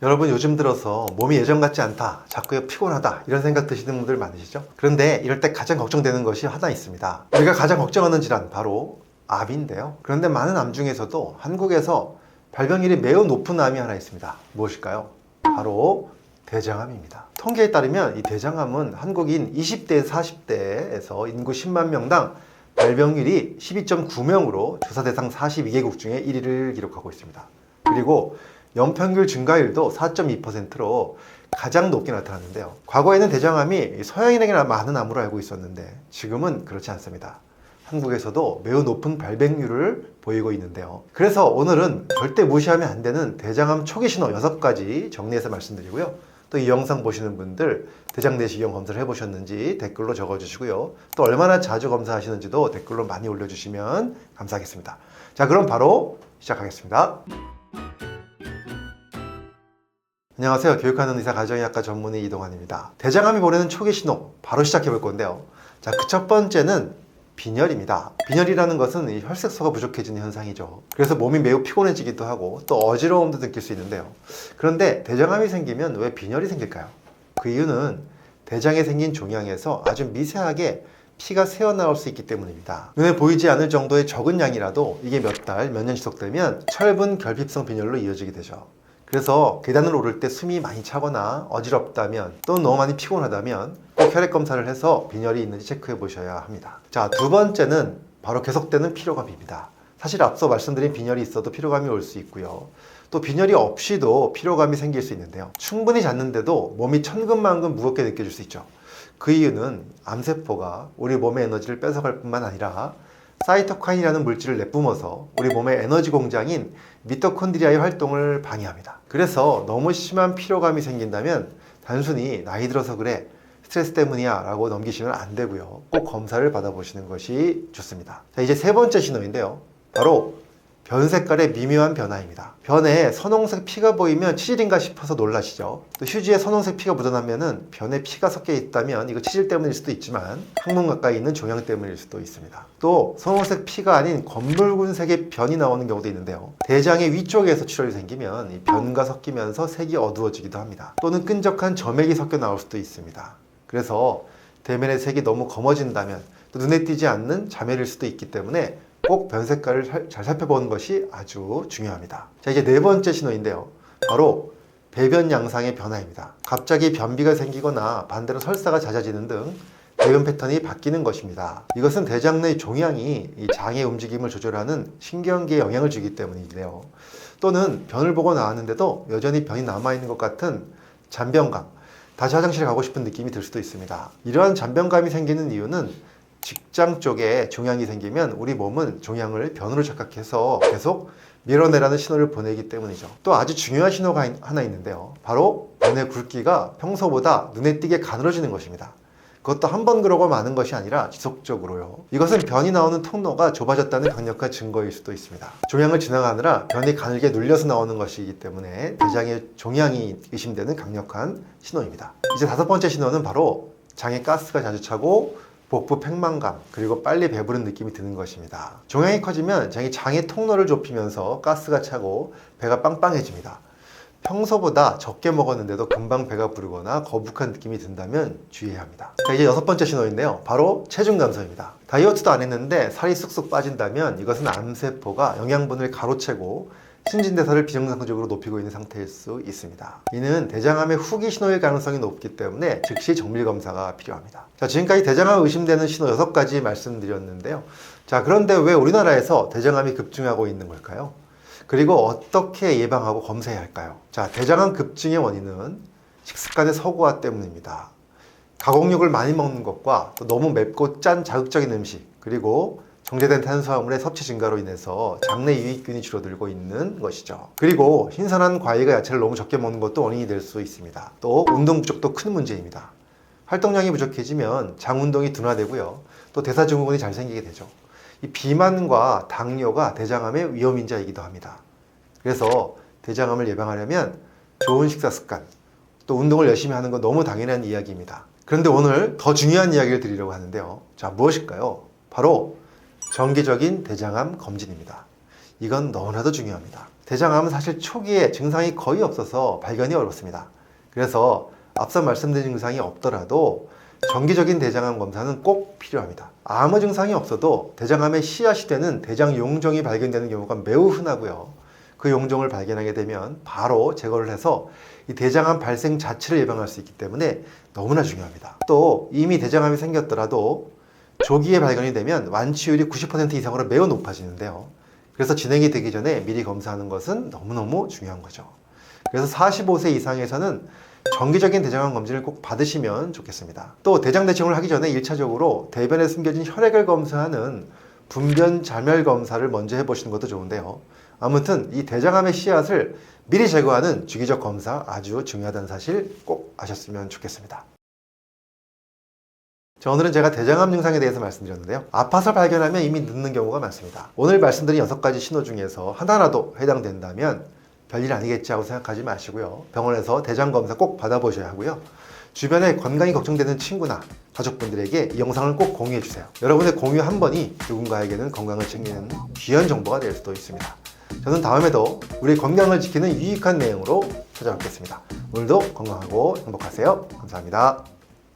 여러분 요즘 들어서 몸이 예전 같지 않다, 자꾸 피곤하다 이런 생각 드시는 분들 많으시죠? 그런데 이럴 때 가장 걱정되는 것이 하나 있습니다. 우리가 가장 걱정하는 질환 바로 암인데요. 그런데 많은 암 중에서도 한국에서 발병률이 매우 높은 암이 하나 있습니다. 무엇일까요? 바로 대장암입니다. 통계에 따르면 이 대장암은 한국인 20대에서 40대에서 인구 10만 명당 발병률이 12.9명으로 조사 대상 42개국 중에 1위를 기록하고 있습니다. 그리고 연평균 증가율도 4.2%로 가장 높게 나타났는데요. 과거에는 대장암이 서양인에게 많은 암으로 알고 있었는데 지금은 그렇지 않습니다. 한국에서도 매우 높은 발병률을 보이고 있는데요. 그래서 오늘은 절대 무시하면 안 되는 대장암 초기 신호 6가지 정리해서 말씀드리고요. 또 이 영상 보시는 분들 대장 내시경 검사를 해보셨는지 댓글로 적어주시고요. 또 얼마나 자주 검사하시는지도 댓글로 많이 올려주시면 감사하겠습니다. 자, 그럼 바로 시작하겠습니다. 안녕하세요. 교육하는 의사 가정의학과 전문의 이동환입니다. 대장암이 보내는 초기 신호 바로 시작해 볼 건데요. 자, 그 첫 번째는 빈혈입니다. 빈혈이라는 것은 이 혈색소가 부족해지는 현상이죠. 그래서 몸이 매우 피곤해지기도 하고 또 어지러움도 느낄 수 있는데요. 그런데 대장암이 생기면 왜 빈혈이 생길까요? 그 이유는 대장에 생긴 종양에서 아주 미세하게 피가 새어나올 수 있기 때문입니다. 눈에 보이지 않을 정도의 적은 양이라도 이게 몇 달, 몇 년 지속되면 철분 결핍성 빈혈로 이어지게 되죠. 그래서 계단을 오를 때 숨이 많이 차거나 어지럽다면 또는 너무 많이 피곤하다면 꼭 혈액 검사를 해서 빈혈이 있는지 체크해 보셔야 합니다. 자, 두 번째는 바로 계속되는 피로감입니다. 사실 앞서 말씀드린 빈혈이 있어도 피로감이 올 수 있고요. 또 빈혈이 없이도 피로감이 생길 수 있는데요. 충분히 잤는데도 몸이 천근만근 무겁게 느껴질 수 있죠. 그 이유는 암세포가 우리 몸의 에너지를 뺏어갈 뿐만 아니라 사이토카인이라는 물질을 내뿜어서 우리 몸의 에너지 공장인 미토콘드리아의 활동을 방해합니다. 그래서 너무 심한 피로감이 생긴다면 단순히 나이 들어서 그래, 스트레스 때문이야 라고 넘기시면 안 되고요. 꼭 검사를 받아보시는 것이 좋습니다. 자, 이제 세 번째 신호인데요. 바로 변 색깔의 미묘한 변화입니다. 변에 선홍색 피가 보이면 치질인가 싶어서 놀라시죠. 또 휴지에 선홍색 피가 묻어나면은 변에 피가 섞여 있다면 이거 치질 때문일 수도 있지만 항문 가까이 있는 종양 때문일 수도 있습니다. 또 선홍색 피가 아닌 검붉은색의 변이 나오는 경우도 있는데요. 대장의 위쪽에서 출혈이 생기면 이 변과 섞이면서 색이 어두워지기도 합니다. 또는 끈적한 점액이 섞여 나올 수도 있습니다. 그래서 대면의 색이 너무 검어진다면 또 눈에 띄지 않는 자멸일 수도 있기 때문에 꼭 변 색깔을 잘 살펴보는 것이 아주 중요합니다. 자, 이제 네 번째 신호인데요. 바로 배변 양상의 변화입니다. 갑자기 변비가 생기거나 반대로 설사가 잦아지는 등 배변 패턴이 바뀌는 것입니다. 이것은 대장 내 종양이 이 장의 움직임을 조절하는 신경계에 영향을 주기 때문인데요. 또는 변을 보고 나왔는데도 여전히 변이 남아있는 것 같은 잔변감, 다시 화장실에 가고 싶은 느낌이 들 수도 있습니다. 이러한 잔변감이 생기는 이유는 직장 쪽에 종양이 생기면 우리 몸은 종양을 변으로 착각해서 계속 밀어내라는 신호를 보내기 때문이죠. 또 아주 중요한 신호가 하나 있는데요. 바로 변의 굵기가 평소보다 눈에 띄게 가늘어지는 것입니다. 그것도 한 번 그러고 마는 것이 아니라 지속적으로요. 이것은 변이 나오는 통로가 좁아졌다는 강력한 증거일 수도 있습니다. 종양을 지나가느라 변이 가늘게 눌려서 나오는 것이기 때문에 대장에 종양이 의심되는 강력한 신호입니다. 이제 다섯 번째 신호는 바로 장에 가스가 자주 차고 복부 팽만감, 그리고 빨리 배부른 느낌이 드는 것입니다. 종양이 커지면 장의 통로를 좁히면서 가스가 차고 배가 빵빵해집니다. 평소보다 적게 먹었는데도 금방 배가 부르거나 거북한 느낌이 든다면 주의해야 합니다. 자, 이제 여섯 번째 신호인데요. 바로 체중 감소입니다. 다이어트도 안 했는데 살이 쑥쑥 빠진다면 이것은 암세포가 영양분을 가로채고 신진대사를 비정상적으로 높이고 있는 상태일 수 있습니다. 이는 대장암의 후기 신호일 가능성이 높기 때문에 즉시 정밀 검사가 필요합니다. 자, 지금까지 대장암 의심되는 신호 6가지 말씀드렸는데요. 자, 그런데 왜 우리나라에서 대장암이 급증하고 있는 걸까요? 그리고 어떻게 예방하고 검사해야 할까요? 자, 대장암 급증의 원인은 식습관의 서구화 때문입니다. 가공육을 많이 먹는 것과 또 너무 맵고 짠 자극적인 음식, 그리고 정제된 탄수화물의 섭취 증가로 인해서 장내 유익균이 줄어들고 있는 것이죠. 그리고 신선한 과일과 야채를 너무 적게 먹는 것도 원인이 될 수 있습니다. 또 운동 부족도 큰 문제입니다. 활동량이 부족해지면 장 운동이 둔화되고요. 또 대사증후군이 잘 생기게 되죠. 이 비만과 당뇨가 대장암의 위험 인자이기도 합니다. 그래서 대장암을 예방하려면 좋은 식사 습관, 또 운동을 열심히 하는 건 너무 당연한 이야기입니다. 그런데 오늘 더 중요한 이야기를 드리려고 하는데요. 자, 무엇일까요? 바로 정기적인 대장암 검진입니다. 이건 너무나도 중요합니다. 대장암은 사실 초기에 증상이 거의 없어서 발견이 어렵습니다. 그래서 앞서 말씀드린 증상이 없더라도 정기적인 대장암 검사는 꼭 필요합니다. 아무 증상이 없어도 대장암의 씨앗이 되는 대장 용종이 발견되는 경우가 매우 흔하고요. 그 용종을 발견하게 되면 바로 제거를 해서 이 대장암 발생 자체를 예방할 수 있기 때문에 너무나 중요합니다. 또 이미 대장암이 생겼더라도 조기에 발견이 되면 완치율이 90% 이상으로 매우 높아지는데요. 그래서 진행이 되기 전에 미리 검사하는 것은 너무너무 중요한 거죠. 그래서 45세 이상에서는 정기적인 대장암 검진을 꼭 받으시면 좋겠습니다. 또 대장 대칭을 하기 전에 1차적으로 대변에 숨겨진 혈액을 검사하는 분변 자멸 검사를 먼저 해보시는 것도 좋은데요. 아무튼 이 대장암의 씨앗을 미리 제거하는 주기적 검사 아주 중요하다는 사실 꼭 아셨으면 좋겠습니다. 자, 오늘은 제가 대장암 증상에 대해서 말씀드렸는데요. 아파서 발견하면 이미 늦는 경우가 많습니다. 오늘 말씀드린 6가지 신호 중에서 하나라도 해당된다면 별일 아니겠지 하고 생각하지 마시고요. 병원에서 대장 검사 꼭 받아보셔야 하고요. 주변에 건강이 걱정되는 친구나 가족분들에게 이 영상을 꼭 공유해 주세요. 여러분의 공유 한 번이 누군가에게는 건강을 챙기는 귀한 정보가 될 수도 있습니다. 저는 다음에도 우리 건강을 지키는 유익한 내용으로 찾아뵙겠습니다. 오늘도 건강하고 행복하세요. 감사합니다.